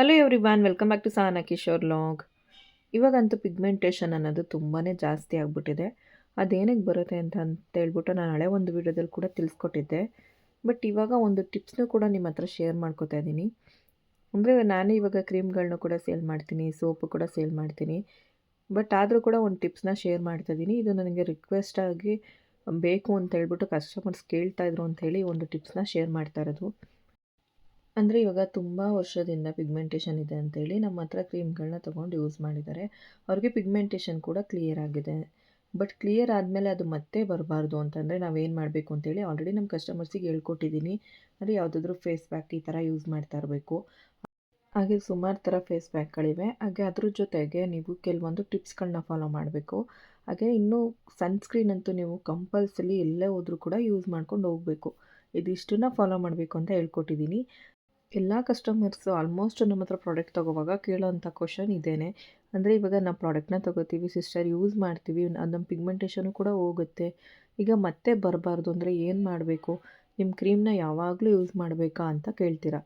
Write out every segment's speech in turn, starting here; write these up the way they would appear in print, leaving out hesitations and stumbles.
Hello everyone, welcome back to Sahana Kishore log. ಇವಾಗಂತೂ pigmentation ಅನ್ನೋದು ತುಂಬಾ ಜಾಸ್ತಿ ಆಗಿಬಿಟ್ಟಿದೆ. ಅದೇನಕ್ಕೆ ಬರುತ್ತೆ ಅಂತ ಹೇಳ್ಬಿಟ್ಟು ನಾನು ಹಳೆ ಒಂದು ವೀಡಿಯೋದಲ್ಲಿ ಕೂಡ ತಿಳಿಸ್ಕೊಟ್ಟಿದ್ದೆ. ಬಟ್ ಇವಾಗ ಒಂದು ಟಿಪ್ಸ್ನೂ ಕೂಡ ನಿಮ್ಮ ಹತ್ರ ಶೇರ್ ಮಾಡ್ಕೋತಾ ಇದ್ದೀನಿ. ಅಂದರೆ ನಾನೇ ಇವಾಗ ಕ್ರೀಮ್ಗಳನ್ನೂ ಕೂಡ ಸೇಲ್ ಮಾಡ್ತೀನಿ, ಸೋಪು ಕೂಡ ಸೇಲ್ ಮಾಡ್ತೀನಿ. ಬಟ್ ಆದರೂ ಕೂಡ ಒಂದು ಟಿಪ್ಸ್ನ ಶೇರ್ ಮಾಡ್ತಾಯಿದ್ದೀನಿ. ಇದು ನನಗೆ ರಿಕ್ವೆಸ್ಟ್ ಆಗಿ ಬೇಕು ಅಂತ ಹೇಳ್ಬಿಟ್ಟು ಕಸ್ಟಮರ್ಸ್ ಕೇಳ್ತಾಯಿದ್ರು ಅಂಥೇಳಿ ಒಂದು ಟಿಪ್ಸ್ನ ಶೇರ್ ಮಾಡ್ತಾ ಇರೋದು. ಅಂದರೆ ಇವಾಗ ತುಂಬ ವರ್ಷದಿಂದ ಪಿಗ್ಮೆಂಟೇಷನ್ ಇದೆ ಅಂತೇಳಿ ನಮ್ಮ ಹತ್ರ ಕ್ರೀಮ್ಗಳನ್ನ ತೊಗೊಂಡು ಯೂಸ್ ಮಾಡಿದ್ದಾರೆ. ಅವ್ರಿಗೆ ಪಿಗ್ಮೆಂಟೇಷನ್ ಕೂಡ ಕ್ಲಿಯರ್ ಆಗಿದೆ. ಬಟ್ ಕ್ಲಿಯರ್ ಆದಮೇಲೆ ಅದು ಮತ್ತೆ ಬರಬಾರ್ದು ಅಂತಂದರೆ ನಾವೇನು ಮಾಡಬೇಕು ಅಂತೇಳಿ ಆಲ್ರೆಡಿ ನಮ್ಮ ಕಸ್ಟಮರ್ಸಿಗೆ ಹೇಳ್ಕೊಟ್ಟಿದ್ದೀನಿ. ಅಂದರೆ ಯಾವುದಾದ್ರೂ ಫೇಸ್ ಪ್ಯಾಕ್ ಈ ಥರ ಯೂಸ್ ಮಾಡ್ತಾ ಇರಬೇಕು. ಹಾಗೆ ಸುಮಾರು ಥರ ಫೇಸ್ ಪ್ಯಾಕ್ಗಳಿವೆ. ಹಾಗೆ ಅದ್ರ ಜೊತೆಗೆ ನೀವು ಕೆಲವೊಂದು ಟಿಪ್ಸ್ಗಳನ್ನ ಫಾಲೋ ಮಾಡಬೇಕು. ಹಾಗೆ ಇನ್ನೂ ಸನ್ಸ್ಕ್ರೀನ್ ಅಂತೂ ನೀವು ಕಂಪಲ್ಸರಿ ಎಲ್ಲೇ ಹೋದರೂ ಕೂಡ ಯೂಸ್ ಮಾಡ್ಕೊಂಡು ಹೋಗಬೇಕು. ಇದಿಷ್ಟನ್ನ ಫಾಲೋ ಮಾಡಬೇಕು ಅಂತ ಹೇಳ್ಕೊಟ್ಟಿದ್ದೀನಿ. ಎಲ್ಲ ಕಸ್ಟಮರ್ಸು ಆಲ್ಮೋಸ್ಟ್ ನಮ್ಮ ಹತ್ರ ಪ್ರಾಡಕ್ಟ್ ತೊಗೋವಾಗ ಕೇಳೋವಂಥ ಕ್ವಶನ್ ಇದೇನೆ. ಅಂದರೆ ಇವಾಗ ನಾವು ಪ್ರಾಡಕ್ಟ್ನ ತೊಗೋತೀವಿ ಸಿಸ್ಟರ್, ಯೂಸ್ ಮಾಡ್ತೀವಿ, ಅದು ನಮ್ಮ ಪಿಗ್ಮೆಂಟೇಷನು ಕೂಡ ಹೋಗುತ್ತೆ. ಈಗ ಮತ್ತೆ ಬರಬಾರ್ದು ಅಂದರೆ ಏನು ಮಾಡಬೇಕು? ನಿಮ್ಮ ಕ್ರೀಮ್ನ ಯಾವಾಗಲೂ ಯೂಸ್ ಮಾಡಬೇಕಾ ಅಂತ ಕೇಳ್ತೀರಾ.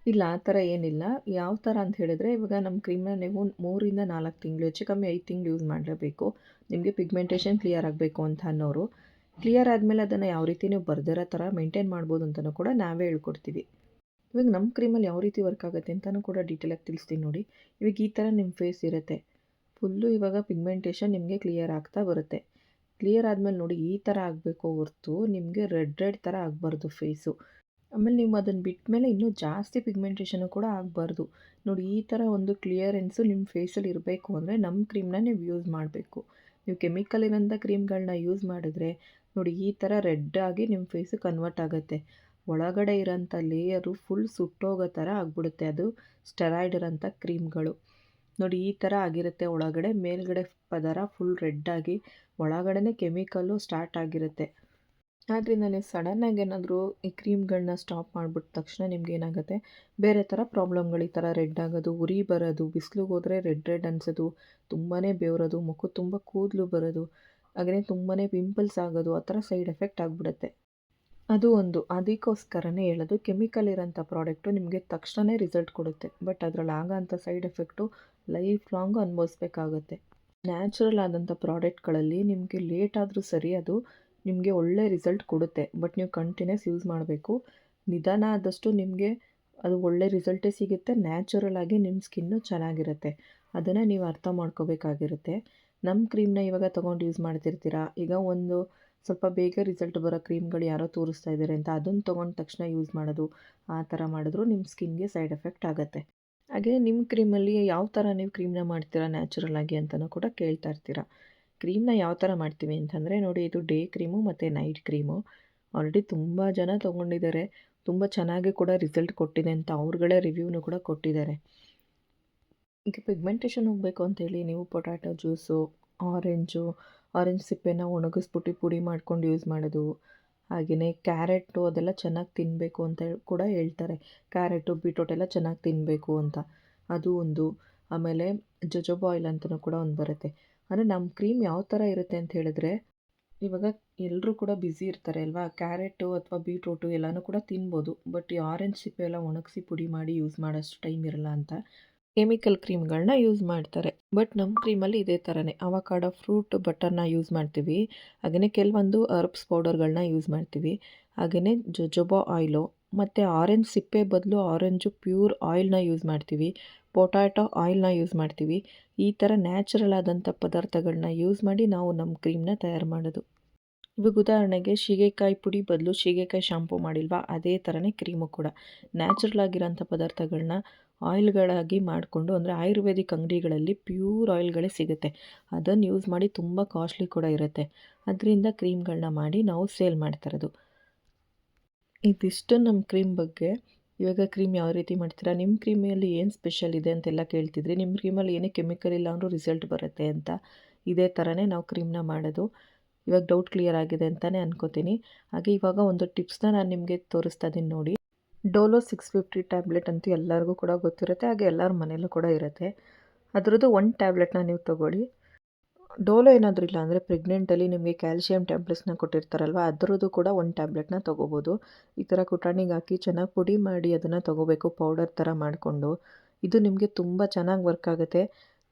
ಇಲ್ಲ, ಆ ಥರ ಏನಿಲ್ಲ. ಯಾವ ಥರ ಅಂತ ಹೇಳಿದ್ರೆ, ಇವಾಗ ನಮ್ಮ ಕ್ರೀಮ್ನ ನೀವು 3-4 ತಿಂಗಳು, ಹೆಚ್ಚು ಕಮ್ಮಿ 5 ತಿಂಗಳು ಯೂಸ್ ಮಾಡಲೇಬೇಕು. ನಿಮಗೆ ಪಿಗ್ಮೆಂಟೇಷನ್ ಕ್ಲಿಯರ್ ಆಗಬೇಕು ಅಂತ ಅನ್ನೋರು. ಕ್ಲಿಯರ್ ಆದಮೇಲೆ ಅದನ್ನು ಯಾವ ರೀತಿ ನೀವು ಬರ್ದಿರೋ ಥರ ಮೇಂಟೈನ್ ಮಾಡ್ಬೋದು ಅಂತಲೂ ಕೂಡ ನಾವೇ ಹೇಳ್ಕೊಡ್ತೀವಿ. ಇವಾಗ ನಮ್ಮ ಕ್ರೀಮಲ್ಲಿ ಯಾವ ರೀತಿ ವರ್ಕ್ ಆಗುತ್ತೆ ಅಂತಲೂ ಕೂಡ ಡೀಟೇಲಾಗಿ ತಿಳಿಸ್ತೀನಿ ನೋಡಿ. ಇವಾಗ ಈ ಥರ ನಿಮ್ಮ ಫೇಸ್ ಇರುತ್ತೆ. ಫುಲ್ಲು ಇವಾಗ ಪಿಗ್ಮೆಂಟೇಷನ್ ನಿಮಗೆ ಕ್ಲಿಯರ್ ಆಗ್ತಾ ಬರುತ್ತೆ. ಕ್ಲಿಯರ್ ಆದಮೇಲೆ ನೋಡಿ ಈ ಥರ ಆಗಬೇಕು ಹೊರ್ತು ನಿಮಗೆ ರೆಡ್ ಥರ ಆಗಬಾರ್ದು ಫೇಸು. ಆಮೇಲೆ ನೀವು ಅದನ್ನು ಬಿಟ್ಟ ಮೇಲೆ ಇನ್ನೂ ಜಾಸ್ತಿ ಪಿಗ್ಮೆಂಟೇಷನು ಕೂಡ ಆಗಬಾರ್ದು. ನೋಡಿ ಈ ಥರ ಒಂದು ಕ್ಲಿಯರೆನ್ಸು ನಿಮ್ಮ ಫೇಸಲ್ಲಿ ಇರಬೇಕು ಅಂದರೆ ನಮ್ಮ ಕ್ರೀಮ್ನ ನೀವು ಯೂಸ್ ಮಾಡಬೇಕು. ನೀವು ಕೆಮಿಕಲ್ ಇರೋಂಥ ಕ್ರೀಮ್ಗಳನ್ನ ಯೂಸ್ ಮಾಡಿದ್ರೆ ನೋಡಿ ಈ ಥರ ರೆಡ್ಡಾಗಿ ನಿಮ್ಮ ಫೇಸು ಕನ್ವರ್ಟ್ ಆಗುತ್ತೆ. ಒಳಗಡೆ ಇರೋಂಥ ಲೇಯರು ಫುಲ್ ಸುಟ್ಟೋಗೋ ಥರ ಆಗಿಬಿಡುತ್ತೆ. ಅದು ಸ್ಟೆರಾಯ್ಡ್ ಇರೋಂಥ ಕ್ರೀಮ್ಗಳು. ನೋಡಿ ಈ ಥರ ಆಗಿರುತ್ತೆ. ಒಳಗಡೆ ಮೇಲ್ಗಡೆ ಪದರ ಫುಲ್ ರೆಡ್ಡಾಗಿ ಒಳಗಡೆ ಕೆಮಿಕಲ್ಲು ಸ್ಟಾರ್ಟ್ ಆಗಿರುತ್ತೆ. ಆದ್ದರಿಂದ ನೀವು ಸಡನ್ನಾಗಿ ಏನಾದರೂ ಈ ಕ್ರೀಮ್ಗಳನ್ನ ಸ್ಟಾಪ್ ಮಾಡಿಬಿಟ್ಟ ತಕ್ಷಣ ನಿಮ್ಗೇನಾಗುತ್ತೆ, ಬೇರೆ ಥರ ಪ್ರಾಬ್ಲಮ್ಗಳು, ಈ ಥರ ರೆಡ್ ಆಗೋದು, ಉರಿ ಬರೋದು, ಬಿಸಿಲಿಗೆ ಹೋದರೆ ರೆಡ್ ಅನಿಸೋದು, ತುಂಬಾ ಬೆವರೋದು, ಮುಖದ ತುಂಬ ಕೂದಲು ಬರೋದು, ಹಾಗೆಯೇ ತುಂಬಾ ಪಿಂಪಲ್ಸ್ ಆಗೋದು, ಆ ಥರ ಸೈಡ್ ಎಫೆಕ್ಟ್ ಆಗಿಬಿಡುತ್ತೆ. ಅದು ಒಂದು. ಅದಕ್ಕೋಸ್ಕರನೇ ಹೇಳೋದು, ಕೆಮಿಕಲ್ ಇರೋಂಥ ಪ್ರಾಡಕ್ಟು ನಿಮಗೆ ತಕ್ಷಣವೇ ರಿಸಲ್ಟ್ ಕೊಡುತ್ತೆ. ಬಟ್ ಅದರಲ್ಲಿ ಆಗೋಂಥ ಸೈಡ್ ಎಫೆಕ್ಟು ಲೈಫ್ ಲಾಂಗು ಅನುಭವಿಸ್ಬೇಕಾಗುತ್ತೆ. ನ್ಯಾಚುರಲ್ ಆದಂಥ ಪ್ರಾಡಕ್ಟ್ಗಳಲ್ಲಿ ನಿಮಗೆ ಲೇಟ್ ಆದರೂ ಸರಿ, ಅದು ನಿಮಗೆ ಒಳ್ಳೆ ರಿಸಲ್ಟ್ ಕೊಡುತ್ತೆ. ಬಟ್ ನೀವು ಕಂಟಿನ್ಯೂಸ್ ಯೂಸ್ ಮಾಡಬೇಕು. ನಿಧಾನ ಆದಷ್ಟು ನಿಮಗೆ ಅದು ಒಳ್ಳೆ ರಿಸಲ್ಟೇ ಸಿಗುತ್ತೆ. ನ್ಯಾಚುರಲ್ ಆಗಿ ನಿಮ್ಮ ಸ್ಕಿನ್ನು ಚೆನ್ನಾಗಿರುತ್ತೆ. ಅದನ್ನು ನೀವು ಅರ್ಥ ಮಾಡ್ಕೋಬೇಕಾಗಿರುತ್ತೆ. ನಮ್ಮ ಕ್ರೀಮ್ನ ಇವಾಗ ತೊಗೊಂಡು ಯೂಸ್ ಮಾಡ್ತಿರ್ತೀರ. ಈಗ ಒಂದು ಸ್ವಲ್ಪ ಬೇಗ ರಿಸಲ್ಟ್ ಬರೋ ಕ್ರೀಮ್ಗಳು ಯಾರೋ ತೋರಿಸ್ತಾ ಇದ್ದಾರೆ ಅಂತ ಅದನ್ನು ತೊಗೊಂಡ ತಕ್ಷಣ ಯೂಸ್ ಮಾಡೋದು, ಆ ಥರ ಮಾಡಿದ್ರು ನಿಮ್ಮ ಸ್ಕಿನ್ಗೆ ಸೈಡ್ ಎಫೆಕ್ಟ್ ಆಗುತ್ತೆ. ಹಾಗೆ ನಿಮ್ಮ ಕ್ರೀಮಲ್ಲಿ ಯಾವ ಥರ ನೀವು ಕ್ರೀಮ್ನ ಮಾಡ್ತೀರಾ ನ್ಯಾಚುರಲ್ ಆಗಿ ಅಂತಲೂ ಕೂಡ ಕೇಳ್ತಾ ಇರ್ತೀರ. ಕ್ರೀಮ್ನ ಯಾವ ಥರ ಮಾಡ್ತೀವಿ ಅಂತಂದರೆ ನೋಡಿ, ಇದು ಡೇ ಕ್ರೀಮು ಮತ್ತು ನೈಟ್ ಕ್ರೀಮು. ಆಲ್ರೆಡಿ ತುಂಬ ಜನ ತೊಗೊಂಡಿದ್ದಾರೆ, ತುಂಬ ಚೆನ್ನಾಗಿ ಕೂಡ ರಿಸಲ್ಟ್ ಕೊಟ್ಟಿದೆ ಅಂತ ಅವ್ರುಗಳೇ ರಿವ್ಯೂನು ಕೂಡ ಕೊಟ್ಟಿದ್ದಾರೆ. ಈಗ ಪಿಗ್ಮೆಂಟೇಷನ್ ಹೋಗಬೇಕು ಅಂತೇಳಿ ನೀವು ಪೊಟ್ಯಾಟೊ ಜ್ಯೂಸು, ಆರೆಂಜ್ ಸಿಪ್ಪೆನ ಒಣಗಿಸ್ಬಿಟ್ಟು ಪುಡಿ ಮಾಡ್ಕೊಂಡು ಯೂಸ್ ಮಾಡೋದು, ಹಾಗೆಯೇ ಕ್ಯಾರೆಟು ಅದೆಲ್ಲ ಚೆನ್ನಾಗಿ ತಿನ್ನಬೇಕು ಅಂತ ಕೂಡ ಹೇಳ್ತಾರೆ. ಕ್ಯಾರೆಟು, ಬೀಟ್ರೋಟ್ ಎಲ್ಲ ಚೆನ್ನಾಗಿ ತಿನ್ನಬೇಕು ಅಂತ, ಅದು ಒಂದು. ಆಮೇಲೆ ಜೊಜೋಬಾ ಆಯಿಲ್ ಅಂತಲೂ ಕೂಡ ಒಂದು ಬರುತ್ತೆ. ಅಂದರೆ ನಮ್ಮ ಕ್ರೀಮ್ ಯಾವ ಥರ ಇರುತ್ತೆ ಅಂತ ಹೇಳಿದ್ರೆ, ಇವಾಗ ಎಲ್ಲರೂ ಕೂಡ ಬ್ಯುಸಿ ಇರ್ತಾರೆ ಅಲ್ವಾ. ಕ್ಯಾರೆಟು ಅಥವಾ ಬೀಟ್ರೋಟು ಎಲ್ಲನೂ ಕೂಡ ತಿನ್ಬೋದು. ಬಟ್ ಈ ಆರೆಂಜ್ ಸಿಪ್ಪೆ ಎಲ್ಲ ಒಣಗಿಸಿ ಪುಡಿ ಮಾಡಿ ಯೂಸ್ ಮಾಡೋಷ್ಟು ಟೈಮ್ ಇರಲ್ಲ ಅಂತ ಕೆಮಿಕಲ್ ಕ್ರೀಮ್ಗಳನ್ನ ಯೂಸ್ ಮಾಡ್ತಾರೆ. ಬಟ್ ನಮ್ಮ ಕ್ರೀಮಲ್ಲಿ ಇದೇ ಥರನೇ ಅವಕಾಡೋ ಫ್ರೂಟ್ ಬಟರ್ನ ಯೂಸ್ ಮಾಡ್ತೀವಿ. ಹಾಗೆಯೇ ಕೆಲವೊಂದು ಹರ್ಬ್ಸ್ ಪೌಡರ್ಗಳನ್ನ ಯೂಸ್ ಮಾಡ್ತೀವಿ. ಹಾಗೆಯೇ ಜೊಜೊಬಾ ಆಯಿಲು ಮತ್ತು ಆರೆಂಜ್ ಸಿಪ್ಪೆ ಬದಲು ಆರೆಂಜು ಪ್ಯೂರ್ ಆಯಿಲ್ನ ಯೂಸ್ ಮಾಡ್ತೀವಿ. ಪೊಟ್ಯಾಟೊ ಆಯಿಲ್ನ ಯೂಸ್ ಮಾಡ್ತೀವಿ. ಈ ಥರ ನ್ಯಾಚುರಲ್ ಆದಂಥ ಪದಾರ್ಥಗಳನ್ನ ಯೂಸ್ ಮಾಡಿ ನಾವು ನಮ್ಮ ಕ್ರೀಮ್ನ ತಯಾರು ಮಾಡೋದು. ಇವಾಗ ಉದಾಹರಣೆಗೆ ಸೀಗೆಕಾಯಿ ಪುಡಿ ಬದಲು ಸೀಗೆಕಾಯಿ ಶಾಂಪೂ ಮಾಡಿಲ್ವಾ, ಅದೇ ಥರನೇ ಕ್ರೀಮು ಕೂಡ ನ್ಯಾಚುರಲ್ ಆಗಿರೋಂಥ ಪದಾರ್ಥಗಳನ್ನ ಆಯಿಲ್ಗಳಾಗಿ ಮಾಡಿಕೊಂಡು, ಅಂದರೆ ಆಯುರ್ವೇದಿಕ್ ಅಂಗಡಿಗಳಲ್ಲಿ ಪ್ಯೂರ್ ಆಯಿಲ್ಗಳೇ ಸಿಗುತ್ತೆ. ಅದನ್ನು ಯೂಸ್ ಮಾಡಿ ತುಂಬ ಕಾಸ್ಟ್ಲಿ ಕೂಡ ಇರುತ್ತೆ. ಅದರಿಂದ ಕ್ರೀಮ್ಗಳನ್ನ ಮಾಡಿ ನಾವು ಸೇಲ್ ಮಾಡ್ತಾಯಿರೋದು. ಇದಿಷ್ಟು ನಮ್ಮ ಕ್ರೀಮ್ ಬಗ್ಗೆ. ಇವಾಗ ಕ್ರೀಮ್ ಯಾವ ರೀತಿ ಮಾಡ್ತೀರಾ, ನಿಮ್ಮ ಕ್ರೀಮಲ್ಲಿ ಏನು ಸ್ಪೆಷಲ್ ಇದೆ ಅಂತೆಲ್ಲ ಕೇಳ್ತಿದ್ರಿ. ನಿಮ್ಮ ಕ್ರೀಮಲ್ಲಿ ಏನೇ ಕೆಮಿಕಲ್ ಇಲ್ಲ ಅಂದರೂ ರಿಸಲ್ಟ್ ಬರುತ್ತೆ ಅಂತ. ಇದೇ ಥರನೇ ನಾವು ಕ್ರೀಮ್ನ ಮಾಡೋದು. ಇವಾಗ ಡೌಟ್ ಕ್ಲಿಯರ್ ಆಗಿದೆ ಅಂತಲೇ ಅನ್ಕೋತೀನಿ. ಹಾಗೆ ಇವಾಗ ಒಂದು ಟಿಪ್ಸ್ನ ನಾನು ನಿಮಗೆ ತೋರಿಸ್ತಾ ಇದ್ದೀನಿ ನೋಡಿ. ಡೋಲೋ 650 ಟ್ಯಾಬ್ಲೆಟ್ ಅಂತೂ ಎಲ್ಲರಿಗೂ ಕೂಡ ಗೊತ್ತಿರುತ್ತೆ. ಹಾಗೆ ಎಲ್ಲರ ಮನೆಯಲ್ಲೂ ಕೂಡ ಇರುತ್ತೆ. ಅದರದ್ದು ಒಂದು ಟ್ಯಾಬ್ಲೆಟ್ನ ನೀವು ತೊಗೊಳ್ಳಿ. ಡೋಲೋ ಏನಾದರೂ ಇಲ್ಲ ಅಂದರೆ ಪ್ರೆಗ್ನೆಂಟಲ್ಲಿ ನಿಮಗೆ ಕ್ಯಾಲ್ಶಿಯಂ ಟ್ಯಾಬ್ಲೆಟ್ಸ್ನ ಕೊಟ್ಟಿರ್ತಾರಲ್ವ, ಅದರದ್ದು ಕೂಡ ಒಂದು ಟ್ಯಾಬ್ಲೆಟ್ನ ತೊಗೋಬೋದು. ಈ ಥರ ಕುಟಾಣಿಗೆ ಹಾಕಿ ಚೆನ್ನಾಗಿ ಪುಡಿ ಮಾಡಿ ಅದನ್ನು ತೊಗೋಬೇಕು, ಪೌಡರ್ ಥರ ಮಾಡಿಕೊಂಡು. ಇದು ನಿಮಗೆ ತುಂಬ ಚೆನ್ನಾಗಿ ವರ್ಕ್ ಆಗುತ್ತೆ.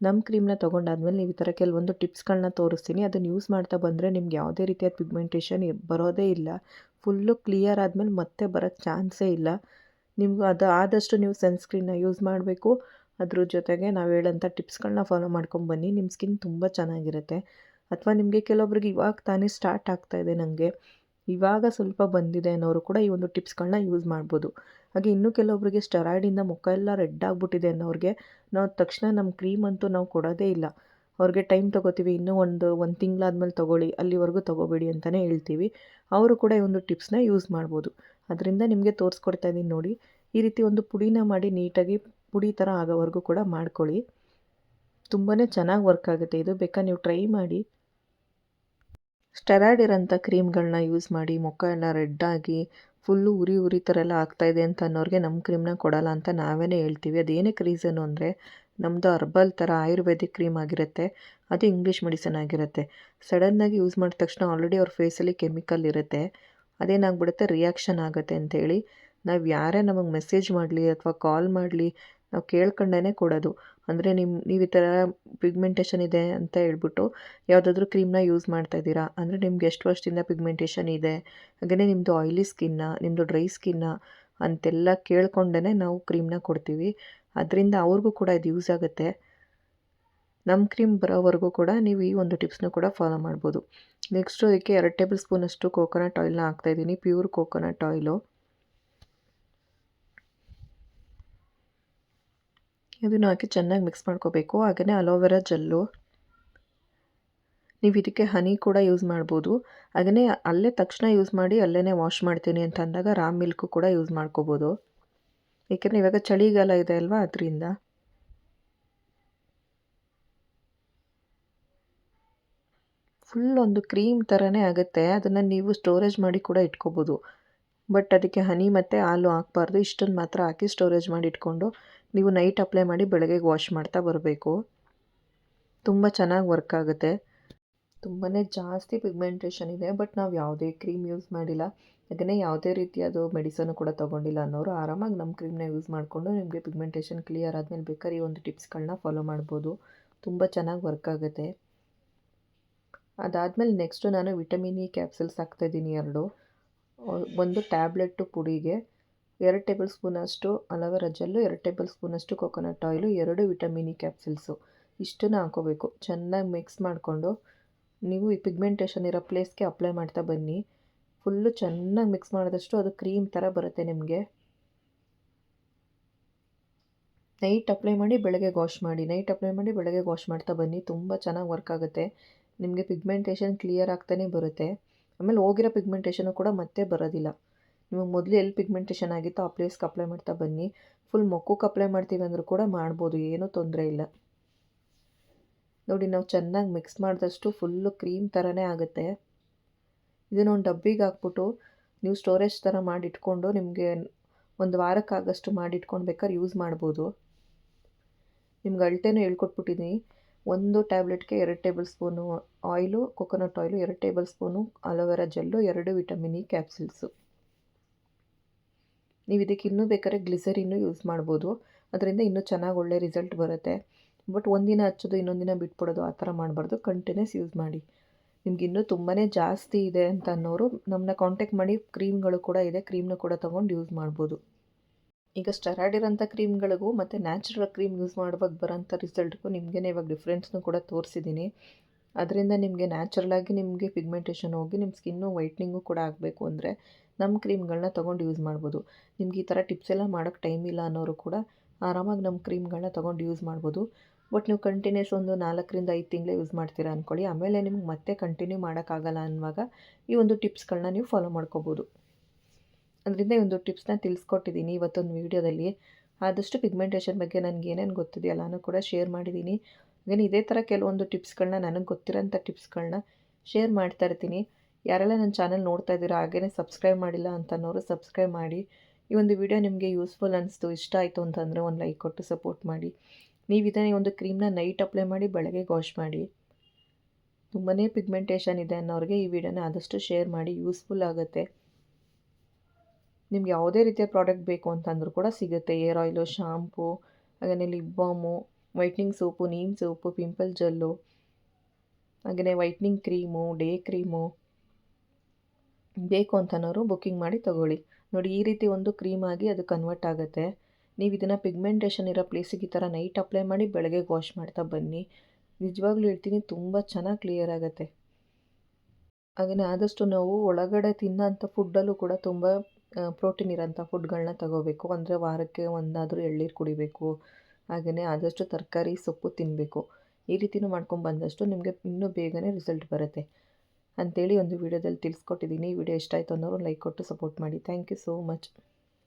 ನಮ್ಮ ಕ್ರೀಮ್ನ ತೊಗೊಂಡಾದ್ಮೇಲೆ ನೀವು ಈ ಥರ ಕೆಲವೊಂದು ಟಿಪ್ಸ್ಗಳನ್ನ ತೋರಿಸ್ತೀನಿ. ಅದನ್ನು ಯೂಸ್ ಮಾಡ್ತಾ ಬಂದರೆ ನಿಮ್ಗೆ ಯಾವುದೇ ರೀತಿಯಾದ ಪಿಗ್ಮೆಂಟೇಷನ್ ಬರೋದೇ ಇಲ್ಲ. ಫುಲ್ಲು ಕ್ಲಿಯರ್ ಆದಮೇಲೆ ಮತ್ತೆ ಬರೋಕ್ಕೆ ಚಾನ್ಸೇ ಇಲ್ಲ. ನಿಮ್ಗೆ ಅದು ಆದಷ್ಟು ನೀವು ಸನ್‌ಸ್ಕ್ರೀನ್ನ ಯೂಸ್ ಮಾಡಬೇಕು. ಅದ್ರ ಜೊತೆಗೆ ನಾವು ಹೇಳೋಂಥ ಟಿಪ್ಸ್ಗಳನ್ನ ಫಾಲೋ ಮಾಡ್ಕೊಂಬನ್ನಿ. ನಿಮ್ಮ ಸ್ಕಿನ್ ತುಂಬ ಚೆನ್ನಾಗಿರುತ್ತೆ. ಅಥವಾ ನಿಮಗೆ ಕೆಲವೊಬ್ರಿಗೆ ಇವಾಗ ತಾನೇ ಸ್ಟಾರ್ಟ್ ಆಗ್ತಾಯಿದೆ ನನಗೆ, ಇವಾಗ ಸ್ವಲ್ಪ ಬಂದಿದೆ ಅನ್ನೋರು ಕೂಡ ಈ ಒಂದು ಟಿಪ್ಸ್ಗಳನ್ನ ಯೂಸ್ ಮಾಡ್ಬೋದು. ಹಾಗೆ ಇನ್ನೂ ಕೆಲವೊಬ್ಬರಿಗೆ ಸ್ಟೆರಾಯ್ಡಿಂದ ಮುಖ ಎಲ್ಲ ರೆಡ್ ಆಗಿಬಿಟ್ಟಿದೆ ಅನ್ನೋರಿಗೆ ನಾವು ತಕ್ಷಣ ನಮ್ಮ ಕ್ರೀಮ್ ಅಂತೂ ನಾವು ಕೊಡೋದೇ ಇಲ್ಲ. ಅವ್ರಿಗೆ ಟೈಮ್ ತೊಗೋತೀವಿ, ಇನ್ನೂ ಒಂದು ತಿಂಗಳಾದ್ಮೇಲೆ ತೊಗೊಳ್ಳಿ, ಅಲ್ಲಿವರೆಗೂ ತೊಗೋಬೇಡಿ ಅಂತಲೇ ಹೇಳ್ತೀವಿ. ಅವರು ಕೂಡ ಈ ಒಂದು ಟಿಪ್ಸ್ನ ಯೂಸ್ ಮಾಡ್ಬೋದು. ಅದರಿಂದ ನಿಮಗೆ ತೋರಿಸ್ಕೊಡ್ತಾ ಇದ್ದೀನಿ ನೋಡಿ. ಈ ರೀತಿ ಒಂದು ಪುಡಿನ ಮಾಡಿ ನೀಟಾಗಿ ಪುಡಿ ಥರ ಆಗೋವರೆಗೂ ಕೂಡ ಮಾಡ್ಕೊಳ್ಳಿ. ತುಂಬಾ ಚೆನ್ನಾಗಿ ವರ್ಕ್ ಆಗುತ್ತೆ ಇದು. ಬೇಕಾದ್ರೆ ನೀವು ಟ್ರೈ ಮಾಡಿ. ಸ್ಟೆರಾಯ್ಡ್ ಇರೋಂಥ ಕ್ರೀಮ್ಗಳನ್ನ ಯೂಸ್ ಮಾಡಿ ಮುಖ ಎಲ್ಲ ರೆಡ್ಡಾಗಿ ಫುಲ್ಲು ಉರಿ ಥರ ಎಲ್ಲ ಆಗ್ತಾಯಿದೆ ಅಂತ ಅನ್ನೋರಿಗೆ ನಮ್ಮ ಕ್ರೀಮ್ನ ಕೊಡೋಲ್ಲ ಅಂತ ನಾವೇ ಹೇಳ್ತೀವಿ. ಅದೇನಕ್ಕೆ ರೀಸನ್ನು ಅಂದರೆ ನಮ್ಮದು ಹರ್ಬಲ್ ಥರ ಆಯುರ್ವೇದಿಕ್ ಕ್ರೀಮ್ ಆಗಿರುತ್ತೆ, ಅದು ಇಂಗ್ಲೀಷ್ ಮೆಡಿಸನ್ ಆಗಿರುತ್ತೆ. ಸಡನ್ನಾಗಿ ಯೂಸ್ ಮಾಡಿದ ತಕ್ಷಣ ಆಲ್ರೆಡಿ ಅವ್ರ ಫೇಸಲ್ಲಿ ಕೆಮಿಕಲ್ ಇರುತ್ತೆ. ಅದೇನಾಗ್ಬಿಡುತ್ತೆ, ರಿಯಾಕ್ಷನ್ ಆಗುತ್ತೆ ಅಂಥೇಳಿ ನಾವು ಯಾರೇ ನಮಗೆ ಮೆಸೇಜ್ ಮಾಡಲಿ ಅಥವಾ ಕಾಲ್ ಮಾಡಲಿ ನಾವು ಕೇಳ್ಕೊಂಡೇ ಕೊಡೋದು. ಅಂದರೆ ನೀವು ಈ ಥರ ಪಿಗ್ಮೆಂಟೇಷನ್ ಇದೆ ಅಂತ ಹೇಳ್ಬಿಟ್ಟು ಯಾವುದಾದ್ರೂ ಕ್ರೀಮ್ನ ಯೂಸ್ ಮಾಡ್ತಾಯಿದ್ದೀರಾ ಅಂದರೆ ನಿಮ್ಗೆ ಎಷ್ಟು ವರ್ಷದಿಂದ ಪಿಗ್ಮೆಂಟೇಷನ್ ಇದೆ, ಹಾಗೆಯೇ ನಿಮ್ಮದು ಆಯಿಲಿ ಸ್ಕಿನ್ನಾ, ನಿಮ್ಮದು ಡ್ರೈ ಸ್ಕಿನ್ನಾ ಅಂತೆಲ್ಲ ಕೇಳ್ಕೊಂಡೇ ನಾವು ಕ್ರೀಮ್ನ ಕೊಡ್ತೀವಿ. ಅದರಿಂದ ಅವ್ರಿಗೂ ಕೂಡ ಇದು ಯೂಸ್ ಆಗುತ್ತೆ. ನಮ್ಮ ಕ್ರೀಮ್ ಬರೋವರೆಗೂ ಕೂಡ ನೀವು ಈ ಒಂದು ಟಿಪ್ಸ್ನ ಕೂಡ ಫಾಲೋ ಮಾಡ್ಬೋದು. ನೆಕ್ಸ್ಟು ಅದಕ್ಕೆ 2 ಟೇಬಲ್ ಸ್ಪೂನಷ್ಟು ಕೋಕೋನಟ್ ಆಯಿಲ್ನ ಹಾಕ್ತಾಯಿದ್ದೀನಿ, ಪ್ಯೂರ್ ಕೋಕೋನಟ್ ಆಯಿಲು. ಇದನ್ನು ಹಾಕಿ ಚೆನ್ನಾಗಿ ಮಿಕ್ಸ್ ಮಾಡ್ಕೋಬೇಕು. ಹಾಗೆಯೇ ಅಲೋವೆರಾ ಜೆಲ್ಲು, ನೀವು ಇದಕ್ಕೆ ಹನಿ ಕೂಡ ಯೂಸ್ ಮಾಡ್ಬೋದು. ಹಾಗೆಯೇ ಅಲ್ಲೇ ತಕ್ಷಣ ಯೂಸ್ ಮಾಡಿ ಅಲ್ಲೇ ವಾಶ್ ಮಾಡ್ತೀನಿ ಅಂತ ಅಂದಾಗ ರಾ ಮಿಲ್ಕು ಕೂಡ ಯೂಸ್ ಮಾಡ್ಕೋಬೋದು. ಏಕೆಂದರೆ ಇವಾಗ ಚಳಿಗಾಲ ಇದೆ ಅಲ್ವಾ, ಅದರಿಂದ. ಫುಲ್ ಒಂದು ಕ್ರೀಮ್ ಥರನೇ ಆಗುತ್ತೆ. ಅದನ್ನು ನೀವು ಸ್ಟೋರೇಜ್ ಮಾಡಿ ಕೂಡ ಇಟ್ಕೋಬೋದು. ಬಟ್ ಅದಕ್ಕೆ ಹನಿ ಮತ್ತು ಹಾಲು ಹಾಕಬಾರ್ದು. ಇಷ್ಟನ್ನು ಮಾತ್ರ ಹಾಕಿ ಸ್ಟೋರೇಜ್ ಮಾಡಿ ಇಟ್ಕೊಂಡು ನೀವು ನೈಟ್ ಅಪ್ಲೈ ಮಾಡಿ ಬೆಳಗ್ಗೆಗೆ ವಾಶ್ ಮಾಡ್ತಾ ಬರಬೇಕು. ತುಂಬ ಚೆನ್ನಾಗಿ ವರ್ಕ್ ಆಗುತ್ತೆ. ತುಂಬಾ ಜಾಸ್ತಿ ಪಿಗ್ಮೆಂಟೇಷನ್ ಇದೆ, ಬಟ್ ನಾವು ಯಾವುದೇ ಕ್ರೀಮ್ ಯೂಸ್ ಮಾಡಿಲ್ಲ, ಹಾಗೆಯೇ ಯಾವುದೇ ರೀತಿಯಾದ ಮೆಡಿಸನ್ನು ಕೂಡ ತೊಗೊಂಡಿಲ್ಲ ಅನ್ನೋರು ಆರಾಮಾಗಿ ನಮ್ಮ ಕ್ರೀಮ್ನ ಯೂಸ್ ಮಾಡಿಕೊಂಡು ನಿಮಗೆ ಪಿಗ್ಮೆಂಟೇಷನ್ ಕ್ಲಿಯರ್ ಆದಮೇಲೆ ಬೇಕಾದ್ರೆ ಈ ಒಂದು ಟಿಪ್ಸ್ಗಳನ್ನ ಫಾಲೋ ಮಾಡ್ಬೋದು. ತುಂಬ ಚೆನ್ನಾಗಿ ವರ್ಕ್ ಆಗುತ್ತೆ. ಅದಾದಮೇಲೆ ನೆಕ್ಸ್ಟು ನಾನು ವಿಟಮಿನ್ ಇ ಕ್ಯಾಪ್ಸೂಲ್ಸ್ ಹಾಕ್ತಾಯಿದ್ದೀನಿ 2. ಒಂದು ಟ್ಯಾಬ್ಲೆಟ್ಟು ಪುಡಿಗೆ 2 ಟೇಬಲ್ ಸ್ಪೂನಷ್ಟು ಅಲೋವೆರಾ ಜೆಲ್ಲು, 2 ಟೇಬಲ್ ಸ್ಪೂನಷ್ಟು coconut oil, 2 vitamin E capsules ಇಷ್ಟನ್ನು ಹಾಕ್ಕೋಬೇಕು. ಚೆನ್ನಾಗಿ ಮಿಕ್ಸ್ ಮಾಡಿಕೊಂಡು ನೀವು ಈ ಪಿಗ್ಮೆಂಟೇಷನ್ ಇರೋ ಪ್ಲೇಸ್ಗೆ ಅಪ್ಲೈ ಮಾಡ್ತಾ ಬನ್ನಿ. ಫುಲ್ಲು ಚೆನ್ನಾಗಿ ಮಿಕ್ಸ್ ಮಾಡಿದಷ್ಟು ಅದು ಕ್ರೀಮ್ ಥರ ಬರುತ್ತೆ ನಿಮಗೆ. ನೈಟ್ ಅಪ್ಲೈ ಮಾಡಿ ಬೆಳಗ್ಗೆ ವಾಶ್ ಮಾಡಿ, ನೈಟ್ ಅಪ್ಲೈ ಮಾಡಿ ಬೆಳಗ್ಗೆ ವಾಶ್ ಮಾಡ್ತಾ ಬನ್ನಿ. ತುಂಬ ಚೆನ್ನಾಗಿ ವರ್ಕ್ ಆಗುತ್ತೆ. ನಿಮಗೆ ಪಿಗ್ಮೆಂಟೇಷನ್ ಕ್ಲಿಯರ್ ಆಗ್ತಾನೆ ಬರುತ್ತೆ. ಆಮೇಲೆ ಹೋಗಿರೋ ಪಿಗ್ಮೆಂಟೇಷನು ಕೂಡ ಮತ್ತೆ ಬರೋದಿಲ್ಲ. ನಿಮಗೆ ಮೊದಲು ಎಲ್ಲಿ ಪಿಗ್ಮೆಂಟೇಷನ್ ಆಗಿತ್ತೋ ಆ ಪ್ಲೇಸ್ಗೆ ಅಪ್ಲೈ ಮಾಡ್ತಾ ಬನ್ನಿ. ಫುಲ್ ಮುಖಕ್ಕೆ ಅಪ್ಲೈ ಮಾಡ್ತೀವಿ ಅಂದರೂ ಕೂಡ ಮಾಡ್ಬೋದು, ಏನೂ ತೊಂದರೆ ಇಲ್ಲ. ನೋಡಿ, ನಾವು ಚೆನ್ನಾಗಿ ಮಿಕ್ಸ್ ಮಾಡಿದಷ್ಟು ಫುಲ್ಲು ಕ್ರೀಮ್ ಥರನೇ ಆಗುತ್ತೆ. ಇದನ್ನು ಒಂದು ಡಬ್ಬಿಗೆ ಹಾಕ್ಬಿಟ್ಟು ನೀವು ಸ್ಟೋರೇಜ್ ಥರ ಮಾಡಿಟ್ಕೊಂಡು ನಿಮಗೆ ಒಂದು ವಾರಕ್ಕಾಗಷ್ಟು ಮಾಡಿಟ್ಕೊಂಡು ಬೇಕಾದ್ರೆ ಯೂಸ್ ಮಾಡ್ಬೋದು. ನಿಮ್ಗೆ ಅಳತೆನೂ ಹೇಳ್ಕೊಟ್ಬಿಟ್ಟಿದ್ದೀನಿ. ಒಂದು ಟ್ಯಾಬ್ಲೆಟ್ಗೆ 2 tablespoon oil, coconut oil, 2 tablespoon aloe vera gel, 2 vitamin E capsules. ನೀವು ಇದಕ್ಕೆ ಇನ್ನೂ ಬೇಕಾದ್ರೆ ಗ್ಲಿಸರಿನ್ನು ಯೂಸ್ ಮಾಡ್ಬೋದು. ಅದರಿಂದ ಇನ್ನೂ ಚೆನ್ನಾಗಿ ಒಳ್ಳೆ ರಿಸಲ್ಟ್ ಬರುತ್ತೆ. ಬಟ್ ಒಂದಿನ ಹಚ್ಚೋದು ಇನ್ನೊಂದು ದಿನ ಬಿಟ್ಬಿಡೋದು ಆ ಥರ ಮಾಡಬಾರ್ದು. ಕಂಟಿನ್ಯೂಸ್ ಯೂಸ್ ಮಾಡಿ. ನಿಮ್ಗೆ ಇನ್ನೂ ತುಂಬಾ ಜಾಸ್ತಿ ಇದೆ ಅಂತ ಅನ್ನೋರು ನಮ್ಮನ್ನ ಕಾಂಟ್ಯಾಕ್ಟ್ ಮಾಡಿ. ಕ್ರೀಮ್ಗಳು ಕೂಡ ಇದೆ, ಕ್ರೀಮ್ನ ಕೂಡ ತೊಗೊಂಡು ಯೂಸ್ ಮಾಡ್ಬೋದು. ಈಗ ಸ್ಟೆರಾಯ್ಡ್ ಇರೋಂಥ ಕ್ರೀಮ್ಗಳಿಗೂ ಮತ್ತು ನ್ಯಾಚುರಲ್ ಕ್ರೀಮ್ ಯೂಸ್ ಮಾಡುವಾಗ ಬರೋಂಥ ರಿಸಲ್ಟ್ಗೂ ನಿಮಗೇ ಇವಾಗ ಡಿಫ್ರೆನ್ಸ್ನು ಕೂಡ ತೋರಿಸಿದ್ದೀನಿ. ಅದರಿಂದ ನಿಮಗೆ ನ್ಯಾಚುರಲಾಗಿ ನಿಮಗೆ ಪಿಗ್ಮೆಂಟೇಷನ್ ಹೋಗಿ ನಿಮ್ಮ ಸ್ಕಿನ್ನು ವೈಟ್ನಿಂಗು ಕೂಡ ಆಗಬೇಕು ಅಂದರೆ ನಮ್ಮ ಕ್ರೀಮ್ಗಳನ್ನ ತೊಗೊಂಡು ಯೂಸ್ ಮಾಡ್ಬೋದು. ನಿಮ್ಗೆ ಈ ಥರ ಟಿಪ್ಸ್ ಎಲ್ಲ ಮಾಡೋಕ್ಕೆ ಟೈಮ್ ಇಲ್ಲ ಅನ್ನೋರು ಕೂಡ ಆರಾಮಾಗಿ ನಮ್ಮ ಕ್ರೀಮ್ಗಳನ್ನ ತೊಗೊಂಡು ಯೂಸ್ ಮಾಡ್ಬೋದು. ಬಟ್ ನೀವು ಕಂಟಿನ್ಯೂಸ್ ಒಂದು 4ರಿಂದ 5 ತಿಂಗಳೇ ಯೂಸ್ ಮಾಡ್ತೀರಾ ಅಂದ್ಕೊಳ್ಳಿ. ಆಮೇಲೆ ನಿಮ್ಗೆ ಮತ್ತೆ ಕಂಟಿನ್ಯೂ ಮಾಡೋಕ್ಕಾಗಲ್ಲ ಅನ್ನುವಾಗ ಈ ಒಂದು ಟಿಪ್ಸ್ಗಳನ್ನ ನೀವು ಫಾಲೋ ಮಾಡ್ಕೋಬೋದು. ಅದರಿಂದ ಈ ಒಂದು ಟಿಪ್ಸ್ನ ತಿಳಿಸ್ಕೊಟ್ಟಿದ್ದೀನಿ ಇವತ್ತೊಂದು ವೀಡಿಯೋದಲ್ಲಿ. ಆದಷ್ಟು ಪಿಗ್ಮೆಂಟೇಷನ್ ಬಗ್ಗೆ ನನಗೆ ಏನೇನು ಗೊತ್ತಿದೆಯೋ ಎಲ್ಲನೂ ಕೂಡ ಶೇರ್ ಮಾಡಿದ್ದೀನಿ. ಹಾಗೆಯೇ ಇದೇ ಥರ ಕೆಲವೊಂದು ಟಿಪ್ಸ್ಗಳನ್ನ, ನನಗೆ ಗೊತ್ತಿರೋಂಥ ಟಿಪ್ಸ್ಗಳನ್ನ ಶೇರ್ ಮಾಡ್ತಾ ಇರ್ತೀನಿ. ಯಾರೆಲ್ಲ ನನ್ನ ಚಾನಲ್ ನೋಡ್ತಾ ಇದ್ದೀರಾ ಹಾಗೆಯೇ ಸಬ್ಸ್ಕ್ರೈಬ್ ಮಾಡಿಲ್ಲ ಅಂತನೋರು ಸಬ್ಸ್ಕ್ರೈಬ್ ಮಾಡಿ. ಈ ಒಂದು ವಿಡಿಯೋ ನಿಮಗೆ ಯೂಸ್ಫುಲ್ ಅನಿಸ್ತು, ಇಷ್ಟ ಆಯಿತು ಅಂತಂದರೆ ಒಂದು ಲೈಕ್ ಕೊಟ್ಟು ಸಪೋರ್ಟ್ ಮಾಡಿ. ನೀವು ಇದನ್ನು ಒಂದು ಕ್ರೀಮ್ನ ನೈಟ್ ಅಪ್ಲೈ ಮಾಡಿ ಬೆಳಗ್ಗೆ ವಾಶ್ ಮಾಡಿ. ತುಂಬಾ ಪಿಗ್ಮೆಂಟೇಷನ್ ಇದೆ ಅನ್ನೋರಿಗೆ ಈ ವಿಡಿಯೋನ ಆದಷ್ಟು ಶೇರ್ ಮಾಡಿ, ಯೂಸ್ಫುಲ್ ಆಗುತ್ತೆ. ನಿಮ್ಗೆ ಯಾವುದೇ ರೀತಿಯ ಪ್ರಾಡಕ್ಟ್ ಬೇಕು ಅಂತಂದರೂ ಕೂಡ ಸಿಗುತ್ತೆ. ಏರ್ ಆಯಿಲು, ಶಾಂಪು, ಹಾಗೆಯೇ lip balm, whitening soap, neem soap, pimple gel, ಹಾಗೆಯೇ ವೈಟ್ನಿಂಗ್ ಕ್ರೀಮು, ಡೇ ಕ್ರೀಮು ಬೇಕು ಅಂತನೋರು ಬುಕ್ಕಿಂಗ್ ಮಾಡಿ ತೊಗೊಳ್ಳಿ. ನೋಡಿ ಈ ರೀತಿ ಒಂದು ಕ್ರೀಮಾಗಿ ಅದು ಕನ್ವರ್ಟ್ ಆಗುತ್ತೆ. ನೀವು ಇದನ್ನು ಪಿಗ್ಮೆಂಟೇಷನ್ ಇರೋ ಪ್ಲೇಸಿಗೆ ಈ ಥರ ನೈಟ್ ಅಪ್ಲೈ ಮಾಡಿ ಬೆಳಗ್ಗೆ ವಾಶ್ ಮಾಡ್ತಾ ಬನ್ನಿ. ನಿಜವಾಗ್ಲೂ ಹೇಳ್ತೀನಿ ತುಂಬ ಚೆನ್ನಾಗಿ ಕ್ಲಿಯರ್ ಆಗುತ್ತೆ. ಹಾಗೆಯೇ ಆದಷ್ಟು ನಾವು ಒಳಗಡೆ ತಿನ್ನೋಂಥ ಫುಡ್ಡಲ್ಲೂ ಕೂಡ ತುಂಬ ಪ್ರೋಟೀನ್ ಇರೋಂಥ ಫುಡ್ಗಳನ್ನ ತಗೋಬೇಕು. ಅಂದರೆ ವಾರಕ್ಕೆ ಒಂದಾದರೂ ಎಳ್ನೀರು ಕುಡಿಬೇಕು. ಹಾಗೆಯೇ ಆದಷ್ಟು ತರಕಾರಿ ಸೊಪ್ಪು ತಿನ್ನಬೇಕು. ಈ ರೀತಿನೂ ಮಾಡ್ಕೊಂಡು ಬಂದಷ್ಟು ನಿಮಗೆ ಇನ್ನೂ ಬೇಗನೆ ರಿಸಲ್ಟ್ ಬರುತ್ತೆ ಅಂಥೇಳಿ ಒಂದು ವಿಡಿಯೋದಲ್ಲಿ ತಿಳಿಸ್ಕೊಟ್ಟಿದ್ದೀನಿ. ಈ ವಿಡಿಯೋ ಇಷ್ಟ ಆಯಿತು ಅನ್ನೋರು ಲೈಕ್ ಕೊಟ್ಟು ಸಪೋರ್ಟ್ ಮಾಡಿ. Thank you so much.